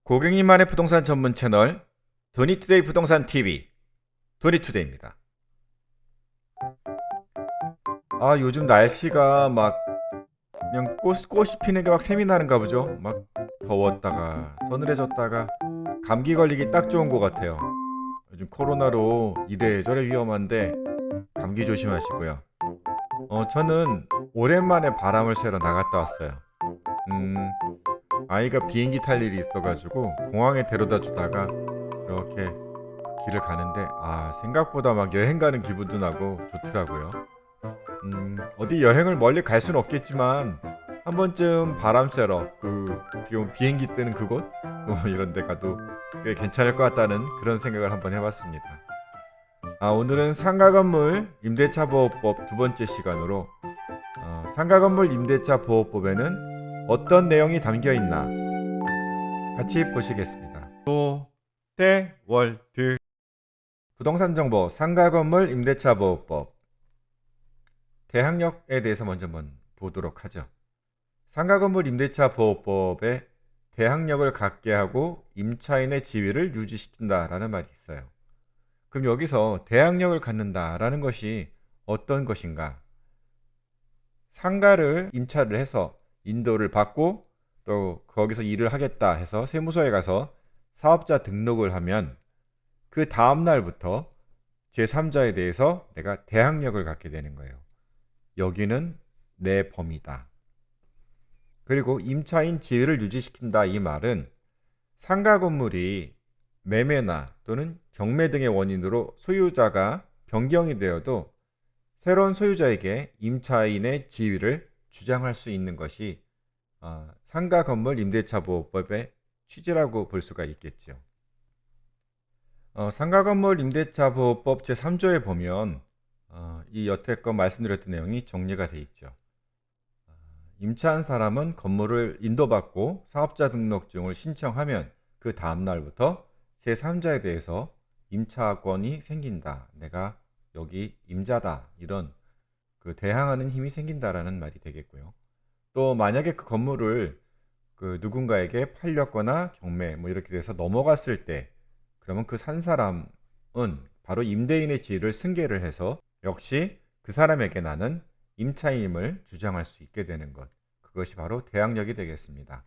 고객님만의 부동산 전문 채널 도니투데이 부동산 TV 도니투데이입니다. 요즘 날씨가 막 그냥 꽃이 피는 게 막 샘이 나는가 보죠. 막 더웠다가 서늘해졌다가 감기 걸리기 딱 좋은 것 같아요. 요즘 코로나로 이래저래 위험한데 감기 조심하시고요. 저는 오랜만에 바람을 쐬러 나갔다 왔어요. 아이가 비행기 탈 일이 있어가지고 공항에 데려다 주다가 이렇게 길을 가는데 생각보다 막 여행 가는 기분도 나고 좋더라고요. 어디 여행을 멀리 갈 수는 없겠지만 한 번쯤 바람 쐬러 비행기 뜨는 그곳 이런 데 가도 꽤 괜찮을 것 같다는 그런 생각을 한번 해봤습니다. 오늘은 상가건물 임대차 보호법 두 번째 시간으로 상가건물 임대차 보호법에는 어떤 내용이 담겨 있나 같이 보시겠습니다. 도대월드 부동산 정보 상가건물 임대차 보호법 대항력에 대해서 먼저 한번 보도록 하죠. 상가건물 임대차 보호법에 대항력을 갖게 하고 임차인의 지위를 유지시킨다라는 말이 있어요. 그럼 여기서 대항력을 갖는다라는 것이 어떤 것인가? 상가를 임차를 해서 인도를 받고 또 거기서 일을 하겠다 해서 세무서에 가서 사업자 등록을 하면 그 다음 날부터 제3자에 대해서 내가 대항력을 갖게 되는 거예요. 여기는 내 범위다. 그리고 임차인 지위를 유지시킨다 이 말은 상가 건물이 매매나 또는 경매 등의 원인으로 소유자가 변경이 되어도 새로운 소유자에게 임차인의 지위를 주장할 수 있는 것이 상가 건물 임대차 보호법의 취지라고 볼 수가 있겠죠. 상가 건물 임대차 보호법 제3조에 보면 이 여태껏 말씀드렸던 내용이 정리가 되어 있죠. 임차한 사람은 건물을 인도받고 사업자 등록증을 신청하면 그 다음 날부터 제3자에 대해서 임차권이 생긴다. 내가 여기 임자다. 이런 대항하는 힘이 생긴다라는 말이 되겠고요. 또 만약에 그 건물을 누군가에게 팔렸거나 경매 이렇게 돼서 넘어갔을 때 그러면 그 산 사람은 바로 임대인의 지위를 승계를 해서 역시 그 사람에게 나는 임차임을 주장할 수 있게 되는 것. 그것이 바로 대항력이 되겠습니다.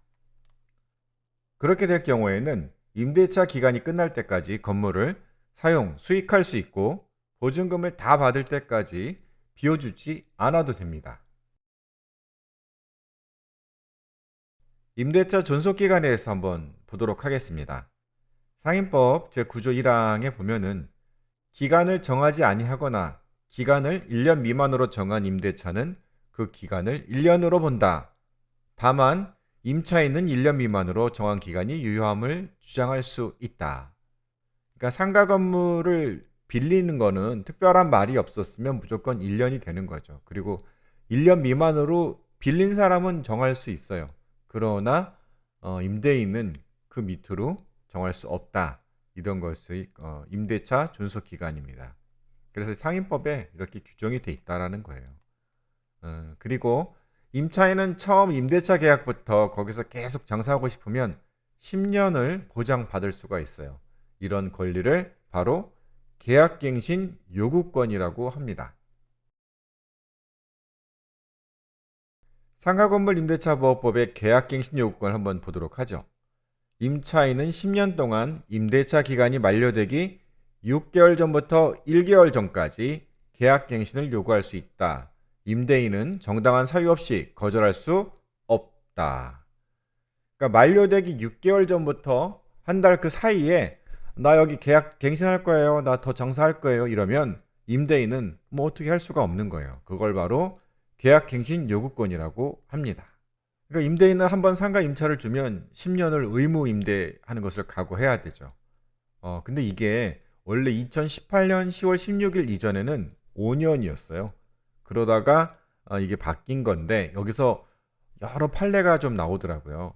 그렇게 될 경우에는 임대차 기간이 끝날 때까지 건물을 수익할 수 있고 보증금을 다 받을 때까지 비워주지 않아도 됩니다. 임대차 존속기간에 대해서 한번 보도록 하겠습니다. 상인법 제9조 1항에 보면은 기간을 정하지 아니하거나 기간을 1년 미만으로 정한 임대차는 그 기간을 1년으로 본다. 다만 임차인은 1년 미만으로 정한 기간이 유효함을 주장할 수 있다. 그러니까 상가 건물을 빌리는 거는 특별한 말이 없었으면 무조건 1년이 되는 거죠. 그리고 1년 미만으로 빌린 사람은 정할 수 있어요. 그러나 임대인은 그 밑으로 정할 수 없다. 이런 것의 임대차 존속 기간입니다. 그래서 상인법에 이렇게 규정이 돼 있다라는 거예요. 그리고 임차인은 처음 임대차 계약부터 거기서 계속 장사하고 싶으면 10년을 보장받을 수가 있어요. 이런 권리를 바로 계약갱신 요구권이라고 합니다. 상가건물 임대차 보호법의 계약갱신 요구권을 한번 보도록 하죠. 임차인은 10년 동안 임대차 기간이 만료되기 6개월 전부터 1개월 전까지 계약갱신을 요구할 수 있다. 임대인은 정당한 사유 없이 거절할 수 없다. 그러니까 만료되기 6개월 전부터 한 달 그 사이에 나 여기 계약 갱신할 거예요. 나 더 장사할 거예요. 이러면 임대인은 어떻게 할 수가 없는 거예요. 그걸 바로 계약갱신 요구권이라고 합니다. 그러니까 임대인은 한번 상가 임차를 주면 10년을 의무 임대하는 것을 각오해야 되죠. 근데 이게 원래 2018년 10월 16일 이전에는 5년이었어요. 그러다가 이게 바뀐 건데 여기서 여러 판례가 좀 나오더라고요.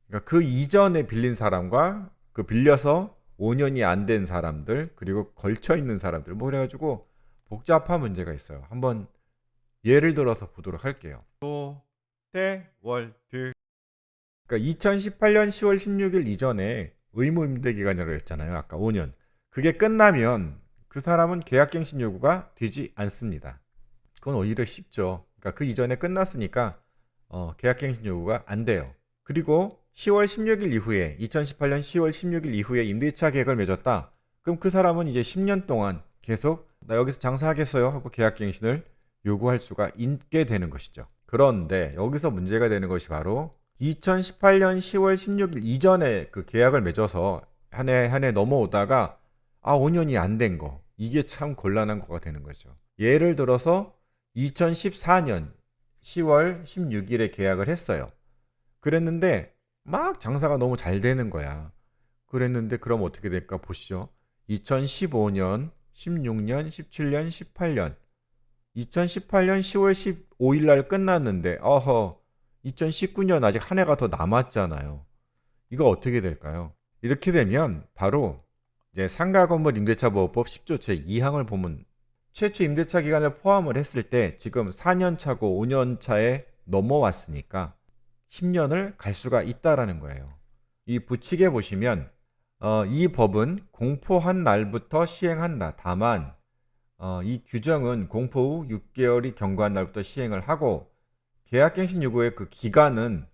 그러니까 그 이전에 빌린 사람과 그 빌려서 5년이 안 된 사람들 그리고 걸쳐 있는 사람들 그래가지고 복잡한 문제가 있어요. 한번 예를 들어서 보도록 할게요. 도대월드 그러니까 2018년 10월 16일 이전에 의무 임대 기간이라고 했잖아요. 아까 5년. 그게 끝나면 그 사람은 계약갱신 요구가 되지 않습니다. 그건 오히려 쉽죠. 그러니까 그 이전에 끝났으니까 계약갱신 요구가 안 돼요. 그리고 10월 16일 이후에 2018년 10월 16일 이후에 임대차 계약을 맺었다. 그럼 그 사람은 이제 10년 동안 계속 나 여기서 장사하겠어요 하고 계약갱신을 요구할 수가 있게 되는 것이죠. 그런데 여기서 문제가 되는 것이 바로 2018년 10월 16일 이전에 그 계약을 맺어서 한 해 넘어오다가 5년이 안 된 거. 이게 참 곤란한 거가 되는 거죠. 예를 들어서 2014년 10월 16일에 계약을 했어요. 그랬는데 막 장사가 너무 잘 되는 거야. 그랬는데 그럼 어떻게 될까 보시죠. 2015년, 16년, 17년, 18년. 2018년 10월 15일 날 끝났는데 2019년 아직 한 해가 더 남았잖아요. 이거 어떻게 될까요? 이렇게 되면 바로 이제 상가건물 임대차 보호법 10조 제2항을 보면 최초 임대차 기간을 포함을 했을 때 지금 4년 차고 5년 차에 넘어왔으니까 10년을 갈 수가 있다라는 거예요. 이 부칙에 보시면 이 법은 공포한 날부터 시행한다. 다만 이 규정은 공포 후 6개월이 경과한 날부터 시행을 하고 계약갱신 요구의 그 기간은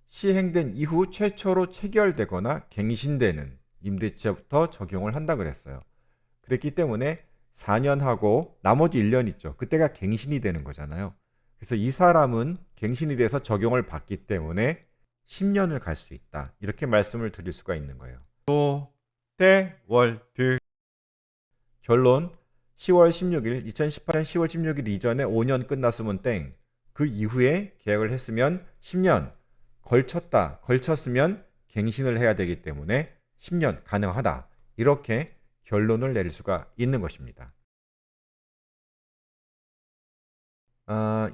시행된 이후 최초로 체결되거나 갱신되는 임대차부터 적용을 한다 그랬어요. 그랬기 때문에 4년 하고 나머지 1년 있죠. 그때가 갱신이 되는 거잖아요. 그래서 이 사람은 갱신이 돼서 적용을 받기 때문에 10년을 갈 수 있다. 이렇게 말씀을 드릴 수가 있는 거예요. 롯데월드 결론 10월 16일 2018년 10월 16일 이전에 5년 끝났으면 땡. 그 이후에 계약을 했으면 10년 걸쳤으면 갱신을 해야 되기 때문에 10년 가능하다. 이렇게 결론을 내릴 수가 있는 것입니다.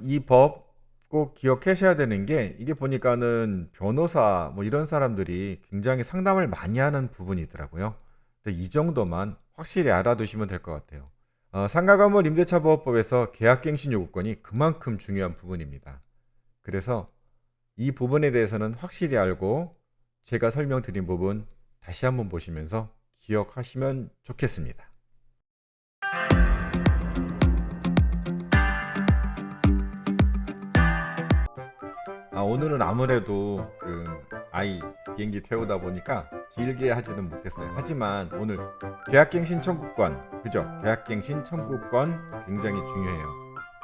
이 법 꼭 기억하셔야 되는 게 이게 보니까는 변호사 뭐 이런 사람들이 굉장히 상담을 많이 하는 부분이더라고요. 근데 이 정도만 확실히 알아두시면 될 것 같아요. 상가건물 임대차 보호법에서 계약갱신 요구권이 그만큼 중요한 부분입니다. 그래서 이 부분에 대해서는 확실히 알고 제가 설명드린 부분 다시 한번 보시면서 기억하시면 좋겠습니다. 오늘은 아무래도 그 아이 비행기 태우다 보니까 길게 하지는 못했어요. 하지만 오늘 계약갱신 청구권, 그죠? 계약갱신 청구권 굉장히 중요해요.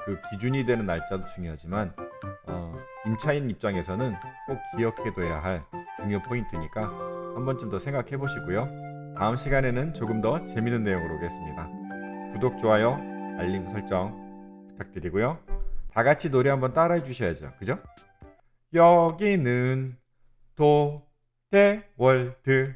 그 기준이 되는 날짜도 중요하지만 임차인 입장에서는 꼭 기억해둬야 할 중요 포인트니까 한 번쯤 더 생각해 보시고요. 다음 시간에는 조금 더 재밌는 내용으로 오겠습니다. 구독, 좋아요, 알림 설정 부탁드리고요. 다 같이 노래 한번 따라해 주셔야죠. 그죠? 여기는 롯데월드.